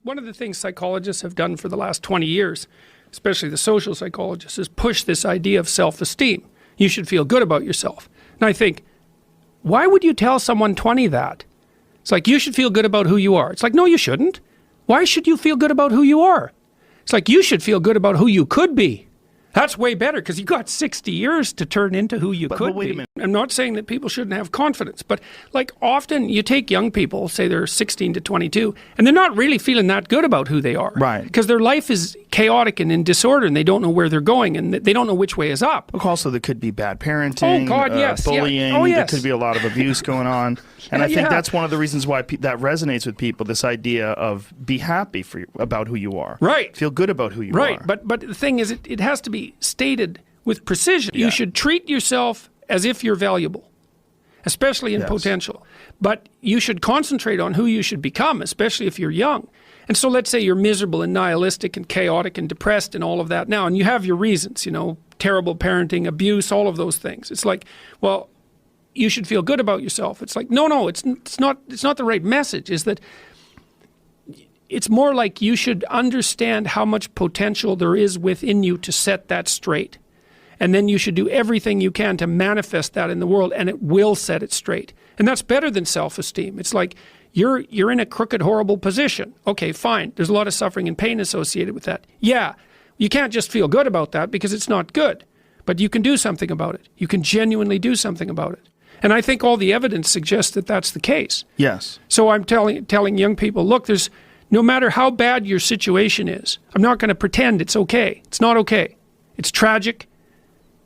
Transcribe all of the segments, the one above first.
one of the things psychologists have done for the last 20 years, especially the social psychologists, is push this idea of self-esteem. You should feel good about yourself. And I think, why would you tell someone 20 that? It's like, you should feel good about who you are. It's like, no, you shouldn't. Why should you feel good about who you are? It's like, you should feel good about who you could be. That's way better, because you got 60 years to turn into who you could wait be. a minute. I'm not saying that people shouldn't have confidence, but like often you take young people, say they're 16 to 22, and they're not really feeling that good about who they are. Right. Because their life is chaotic and in disorder, and they don't know where they're going, and they don't know which way is up. Also, there could be bad parenting, Oh, God, yes. Yeah. bullying. Oh, yes. There could be a lot of abuse going on. And I think that's one of the reasons why that resonates with people, this idea of be happy about who you are. Right. Feel good about who you are. Right. But the thing is, it has to be stated with precision. Yeah. You should treat yourself as if you're valuable, especially in potential. But you should concentrate on who you should become, especially if you're young. And so let's say you're miserable and nihilistic and chaotic and depressed and all of that now, and you have your reasons, you know, terrible parenting, abuse, all of those things. It's like, well, you should feel good about yourself. It's like, no, it's not the right message. Is that it's more like you should understand how much potential there is within you to set that straight. And then you should do everything you can to manifest that in the world, and it will set it straight. And that's better than self-esteem. It's like you're in a crooked, horrible position. Okay, fine. There's a lot of suffering and pain associated with that. Yeah, you can't just feel good about that because it's not good. But you can do something about it. You can genuinely do something about it. And I think all the evidence suggests that that's the case. Yes. So I'm telling young people, look, no matter how bad your situation is, I'm not going to pretend it's okay. It's not okay. It's tragic,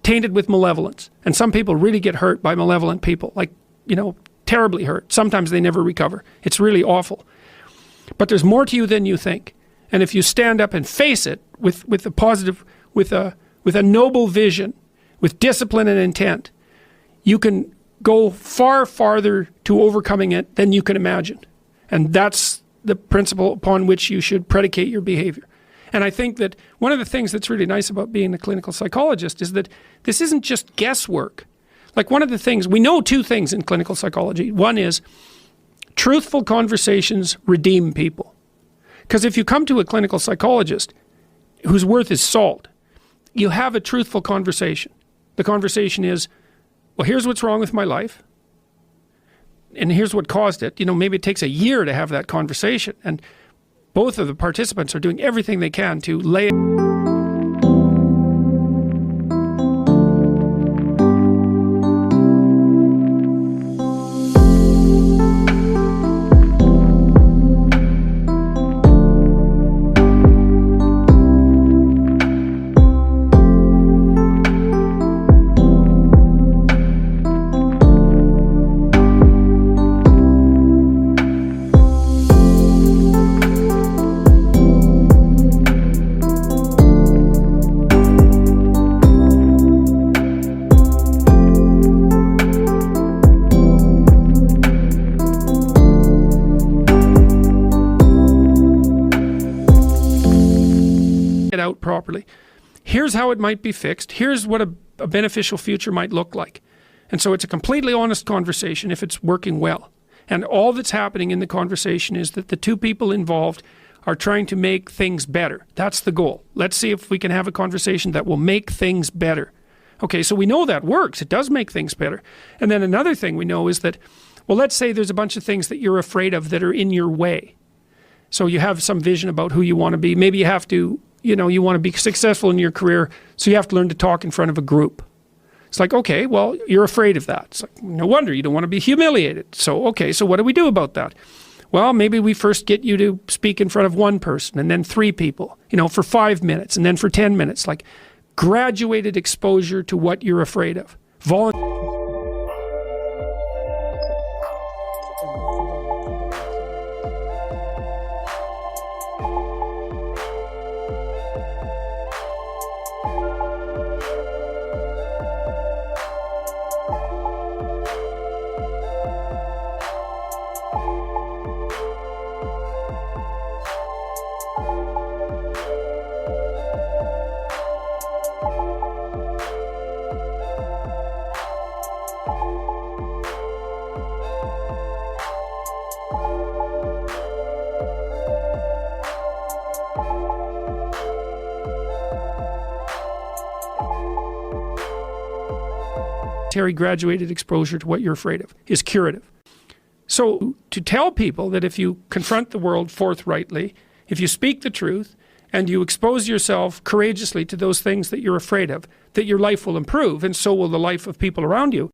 tainted with malevolence. And some people really get hurt by malevolent people, like, you know, terribly hurt. Sometimes they never recover. It's really awful. But there's more to you than you think. And if you stand up and face it with a positive, with a noble vision, with discipline and intent, you can go far farther to overcoming it than you can imagine. And that's the principle upon which you should predicate your behavior. And I think that one of the things that's really nice about being a clinical psychologist is that this isn't just guesswork. Like, one of the things, we know two things in clinical psychology. One is truthful conversations redeem people. Because if you come to a clinical psychologist whose worth is salt, you have a truthful conversation. The conversation is, well, here's what's wrong with my life, and here's what caused it. You know, maybe it takes a year to have that conversation, and both of the participants are doing everything they can to lay it out properly. Here's how it might be fixed. Here's what a beneficial future might look like. And so it's a completely honest conversation if it's working well. And all that's happening in the conversation is that the two people involved are trying to make things better. That's the goal. Let's see if we can have a conversation that will make things better. Okay, so we know that works. It does make things better. And then another thing we know is that, well, let's say there's a bunch of things that you're afraid of that are in your way. So you have some vision about who you want to be. Maybe you have to, you know, you want to be successful in your career, so you have to learn to talk in front of a group. It's like, okay, well, you're afraid of that. It's like, no wonder you don't want to be humiliated. So, okay, so what do we do about that? Well, maybe we first get you to speak in front of one person and then 3 people, you know, for 5 minutes and then for 10 minutes, like graduated exposure to what you're afraid of. graduated exposure to what you're afraid of is curative. So to tell people that if you confront the world forthrightly, if you speak the truth, and you expose yourself courageously to those things that you're afraid of, that your life will improve, and so will the life of people around you.